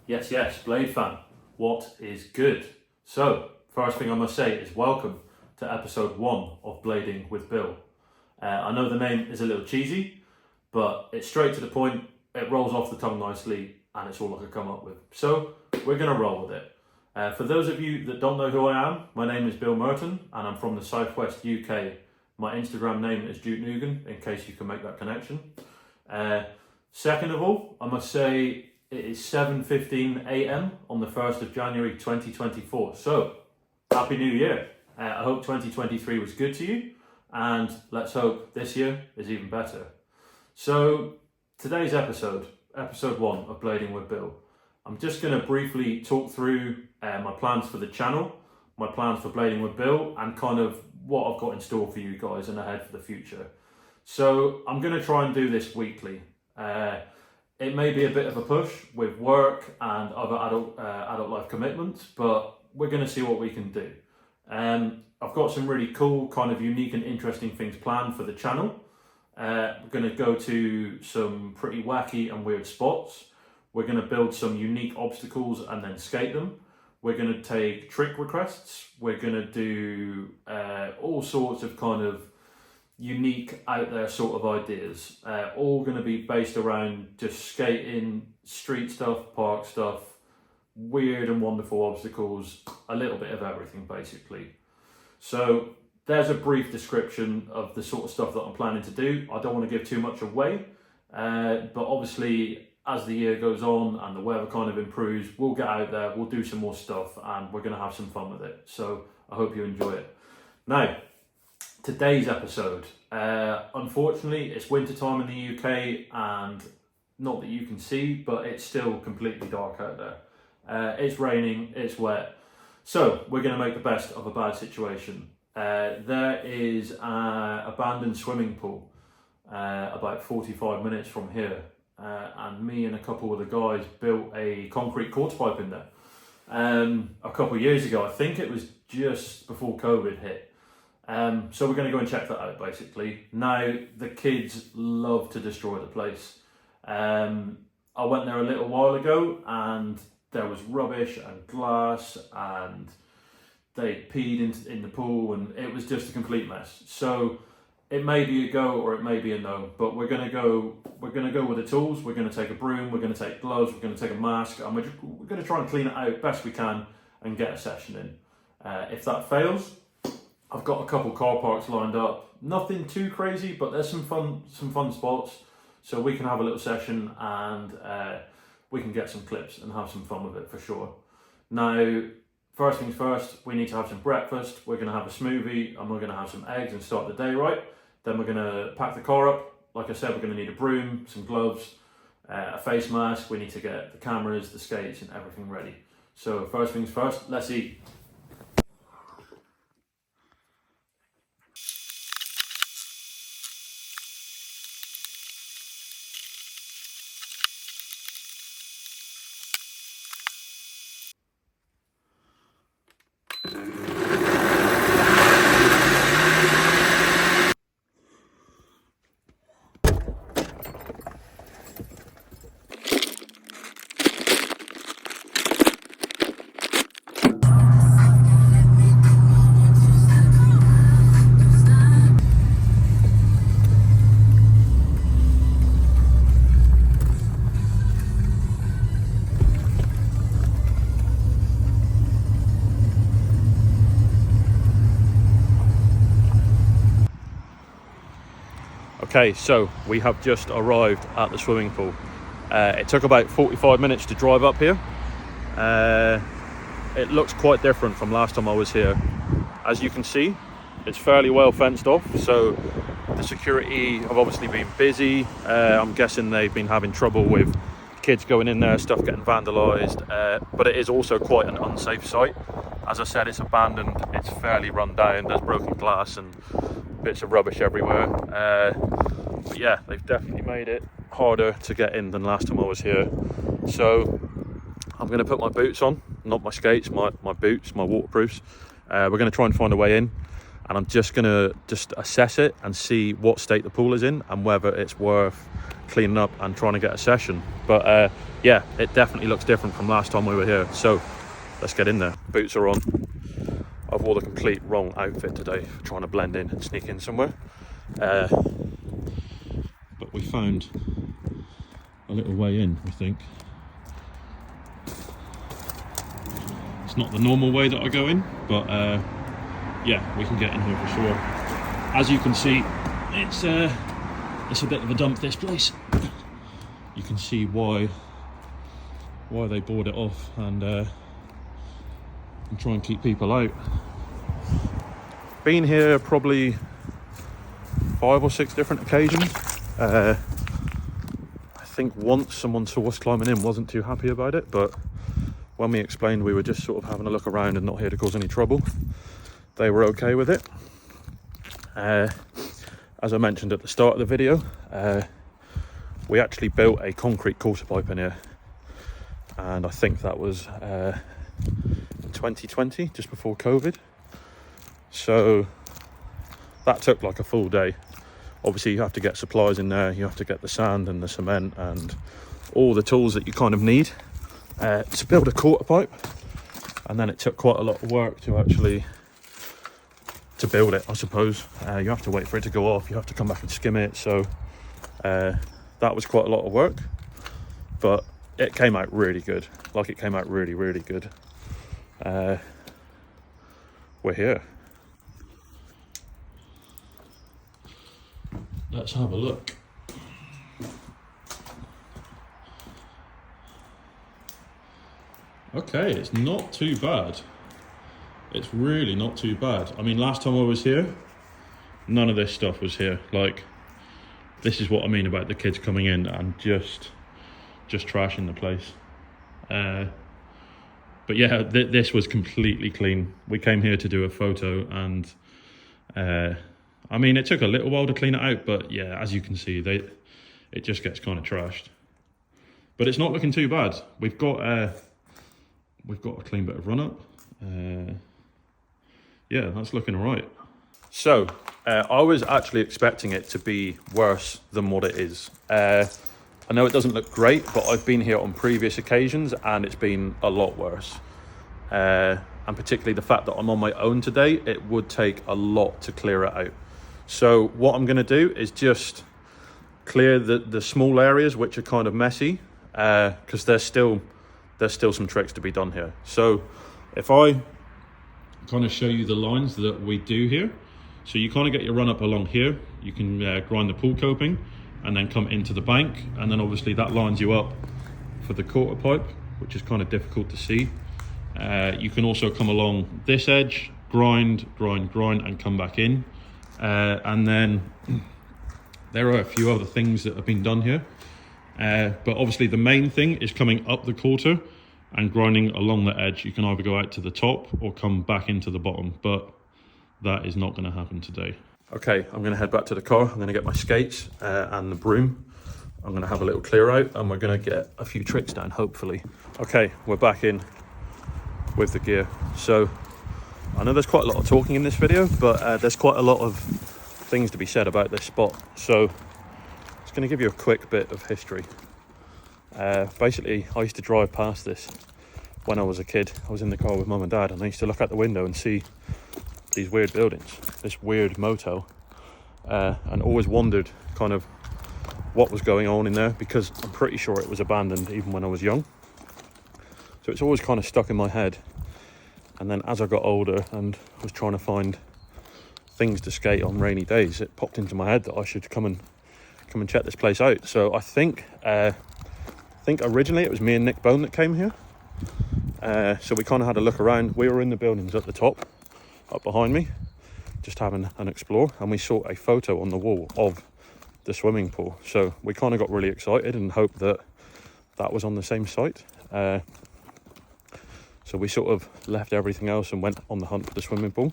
Yes, Blade fan, what is good? So, first thing I must say is welcome to episode 1 of Blading with Bill. I know the name is a little cheesy, but it's straight to the point, it rolls off the tongue nicely, and it's all I could come up with. So, we're going to roll with it. For those of you that don't know who I am, my name is Bill Merton, and I'm from the southwest UK. My Instagram name is Duke Nugan, in case you can make that connection. Second of all, I must say, it is 7:15 AM on the 1st of January 2024. So, Happy New Year. I hope 2023 was good to you, and let's hope this year is even better. So, today's episode 1 of Blading with Bill, I'm just going to briefly talk through my plans for the channel, my plans for Blading with Bill, and kind of what I've got in store for you guys and ahead for the future. So, I'm going to try and do this weekly. It may be a bit of a push with work and other adult life commitments, but we're going to see what we can do. I've got some really cool, kind of unique and interesting things planned for the channel. We're going to go to some pretty wacky and weird spots. We're going to build some unique obstacles and then skate them. We're going to take trick requests. We're going to do all sorts of kind of unique out there sort of ideas, all going to be based around just skating, street stuff, park stuff, weird and wonderful obstacles, a little bit of everything basically. So there's a brief description of the sort of stuff that I'm planning to do. I don't want to give too much away, but obviously as the year goes on and the weather kind of improves, we'll get out there, we'll do some more stuff, and we're going to have some fun with it. So I hope you enjoy it. Now, today's episode, unfortunately it's winter time in the UK, and not that you can see, but it's still completely dark out there. It's raining, it's wet, so we're going to make the best of a bad situation. There is an abandoned swimming pool about 45 minutes from here, and me and a couple of the guys built a concrete quarter pipe in there a couple of years ago. I think it was just before COVID hit. So we're going to go and check that out basically. Now, the kids love to destroy the place. I went there a little while ago and there was rubbish and glass, and they peed in the pool, and it was just a complete mess. So it may be a go or it may be a no, but we're going to go with the tools. We're going to take a broom, we're going to take gloves, we're going to take a mask, and we're going to try and clean it out best we can and get a session in. If that fails, I've got a couple car parks lined up. Nothing too crazy, but there's some fun spots, so we can have a little session and we can get some clips and have some fun with it for sure. Now, first things first, we need to have some breakfast. We're going to have a smoothie and we're going to have some eggs and start the day right. Then we're going to pack the car up. Like I said, we're going to need a broom, some gloves, a face mask. We need to get the cameras, the skates, and everything ready. So first things first, let's eat. Okay, so we have just arrived at the swimming pool. It took about 45 minutes to drive up here. It looks quite different from last time I was here. As you can see, it's fairly well fenced off, so the security have obviously been busy. I'm guessing they've been having trouble with kids going in there, stuff getting vandalised, but it is also quite an unsafe site. As I said, it's abandoned, it's fairly run down, there's broken glass and bits of rubbish everywhere. But yeah, they've definitely made it harder to get in than last time I was here. So I'm going to put my boots on, not my skates, my boots, my waterproofs. We're going to try and find a way in. and I'm just gonna assess it and see what state the pool is in and whether it's worth cleaning up and trying to get a session. But yeah, it definitely looks different from last time we were here, so let's get in there. Boots are on. I've wore the complete wrong outfit today, trying to blend in and sneak in somewhere, but we found a little way in, I think. It's not the normal way that I go in, but yeah, we can get in here for sure. As you can see, it's a bit of a dump, this place. You can see why they board it off and try and keep people out. Been here probably 5 or 6 different occasions. I think once someone saw us climbing in, wasn't too happy about it, but when we explained we were just sort of having a look around and not here to cause any trouble, they were okay with it. As I mentioned at the start of the video, we actually built a concrete quarter pipe in here, and I think that was in 2020, just before COVID. So that took like a full day. Obviously you have to get supplies in there, you have to get the sand and the cement and all the tools that you kind of need to build a quarter pipe, and then it took quite a lot of work to actually build it, I suppose. You have to wait for it to go off, you have to come back and skim it, so that was quite a lot of work, but it came out really good. Like, it came out really, really good. We're here. Let's have a look. Okay, it's not too bad. It's really not too bad. I mean, last time I was here, none of this stuff was here. Like, this is what I mean about the kids coming in and just trashing the place. But yeah, this was completely clean. We came here to do a photo, and I mean, it took a little while to clean it out, but yeah, as you can see, it just gets kind of trashed. But it's not looking too bad. We've got a clean bit of run up. Yeah, that's looking all right. So I was actually expecting it to be worse than what it is. I know it doesn't look great, but I've been here on previous occasions and it's been a lot worse. And particularly the fact that I'm on my own today, it would take a lot to clear it out. So what I'm going to do is just clear the small areas which are kind of messy, because there's still some tricks to be done here. So if I kind of show you the lines that we do here, so you kind of get your run up along here, you can grind the pool coping and then come into the bank, and then obviously that lines you up for the quarter pipe, which is kind of difficult to see. You can also come along this edge, grind and come back in, and then there are a few other things that have been done here, but obviously the main thing is coming up the quarter and grinding along the edge. You can either go out to the top or come back into the bottom, but that is not going to happen today. Okay, I'm going to head back to the car. I'm going to get my skates and the broom. I'm going to have a little clear out and we're going to get a few tricks down, hopefully. Okay, we're back in with the gear. So I know there's quite a lot of talking in this video, but there's quite a lot of things to be said about this spot. So it's going to give you a quick bit of history. Basically, I used to drive past this when I was a kid. I was in the car with mum and dad, and I used to look out the window and see these weird buildings, this weird motel, and always wondered kind of what was going on in there, because I'm pretty sure it was abandoned even when I was young. So it's always kind of stuck in my head. And then as I got older and was trying to find things to skate on rainy days, it popped into my head that I should come and check this place out. So I think originally it was me and Nick Bone that came here. So we kind of had a look around. We were in the buildings at the top, up behind me, just having an explore, and we saw a photo on the wall of the swimming pool. So we kind of got really excited and hoped that was on the same site. So we sort of left everything else and went on the hunt for the swimming pool.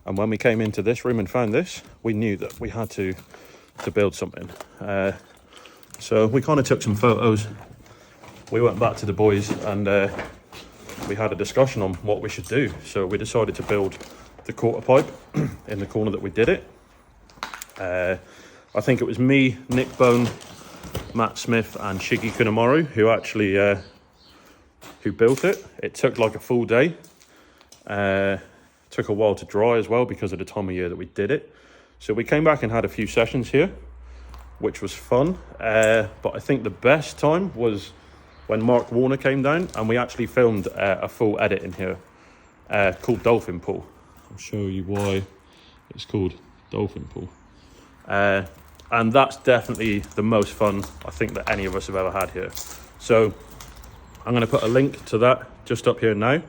And when we came into this room and found this, we knew that we had to build something. So we kind of took some photos. We went back to the boys and we had a discussion on what we should do. So we decided to build the quarter pipe in the corner that we did it. I think it was me, Nick Bone, Matt Smith and Shiggy Kunamaru who actually who built it. It took like a full day. Took a while to dry as well because of the time of year that we did it. So we came back and had a few sessions here, which was fun. But I think the best time was when Mark Warner came down and we actually filmed a full edit in here called Dolphin Pool. I'll show you why it's called Dolphin Pool. And that's definitely the most fun I think that any of us have ever had here. So I'm going to put a link to that just up here now.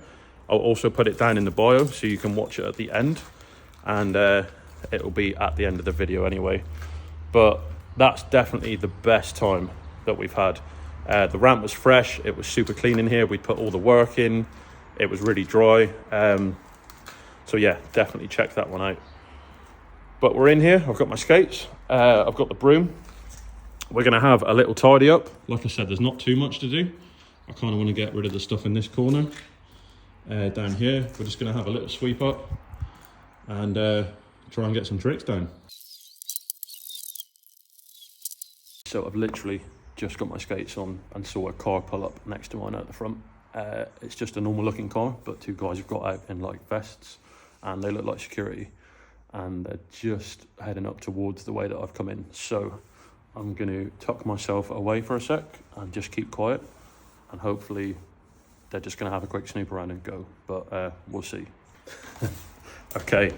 I'll also put it down in the bio so you can watch it at the end, and it'll be at the end of the video anyway. But that's definitely the best time that we've had. The ramp was fresh, it was super clean in here, we put all the work in, it was really dry. So yeah, definitely check that one out. But we're in here, I've got my skates, I've got the broom. We're gonna have a little tidy up. Like I said, there's not too much to do. I kind of want to get rid of the stuff in this corner. Down here, we're just gonna have a little sweep up and try and get some tricks down. So I've literally just got my skates on and saw a car pull up next to mine at the front. It's just a normal looking car, but two guys have got out in like vests and they look like security, and they're just heading up towards the way that I've come in. So I'm going to tuck myself away for a sec and just keep quiet, and hopefully they're just going to have a quick snoop around and go, but we'll see. Okay,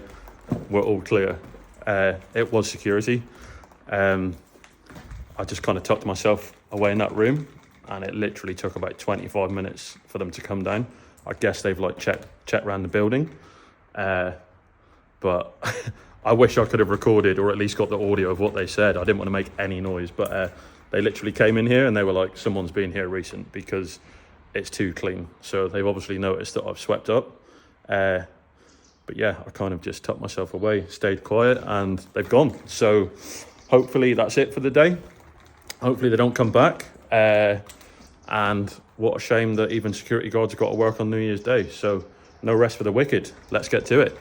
we're all clear. It was security. I just kind of tucked myself away in that room, and it literally took about 25 minutes for them to come down. I guess they've like checked around the building, but I wish I could have recorded or at least got the audio of what they said. I didn't want to make any noise, but they literally came in here and they were like, someone's been here recent because it's too clean. So they've obviously noticed that I've swept up. But yeah, I kind of just tucked myself away, stayed quiet, and they've gone. So hopefully that's it for the day. Hopefully they don't come back. And what a shame that even security guards have got to work on New Year's Day. So no rest for the wicked. Let's get to it.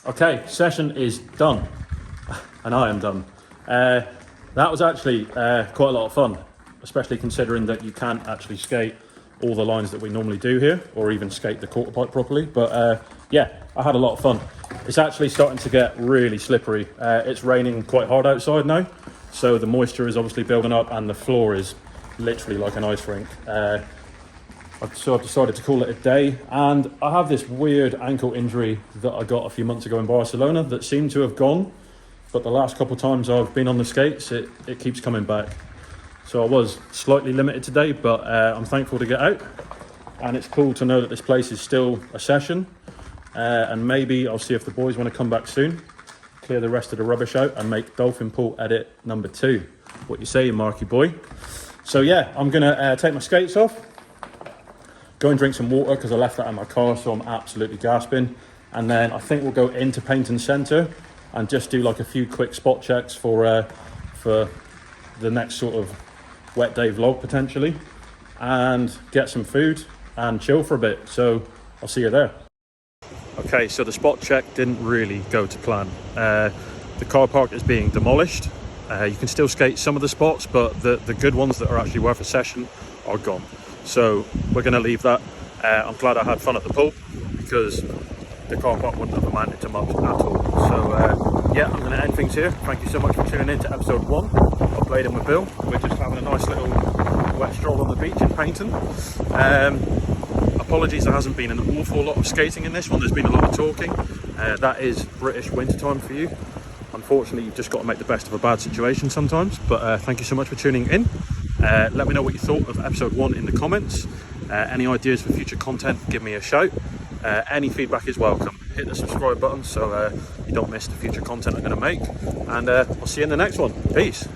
Okay, session is done, and I am done. That was actually quite a lot of fun, especially considering that you can't actually skate all the lines that we normally do here, or even skate the quarter pipe properly. But yeah, I had a lot of fun. It's actually starting to get really slippery. It's raining quite hard outside now, so the moisture is obviously building up, and the floor is literally like an ice rink. So I've decided to call it a day, and I have this weird ankle injury that I got a few months ago in Barcelona that seemed to have gone, but the last couple of times I've been on the skates, it keeps coming back. So I was slightly limited today, but I'm thankful to get out, and it's cool to know that this place is still a session, and maybe I'll see if the boys want to come back soon, clear the rest of the rubbish out and make Dolphin Pool edit number 2. What you say, Marky boy? So yeah, I'm gonna take my skates off, go and drink some water because I left that in my car, so I'm absolutely gasping. And then I think we'll go into Painting Centre and just do like a few quick spot checks for the next sort of wet day vlog potentially, and get some food and chill for a bit. So I'll see you there. Okay. Okay, so the spot check didn't really go to plan. The car park is being demolished. You can still skate some of the spots, but the good ones that are actually worth a session are gone. So we're going to leave that. I'm glad I had fun at the pool, because the car park wouldn't have amounted to much at all. So yeah, I'm going to end things here. Thank you so much for tuning in to episode 1 of Blading with Bill. We're just having a nice little wet stroll on the beach in Paynton. Apologies, there hasn't been an awful lot of skating in this one. There's been a lot of talking. That is British wintertime for you. Unfortunately, you've just got to make the best of a bad situation sometimes. But thank you so much for tuning in. Let me know what you thought of episode 1 in the comments. Any ideas for future content, give me a shout. Any feedback is welcome. Hit the subscribe button so you don't miss the future content I'm going to make. And I'll see you in the next one. Peace.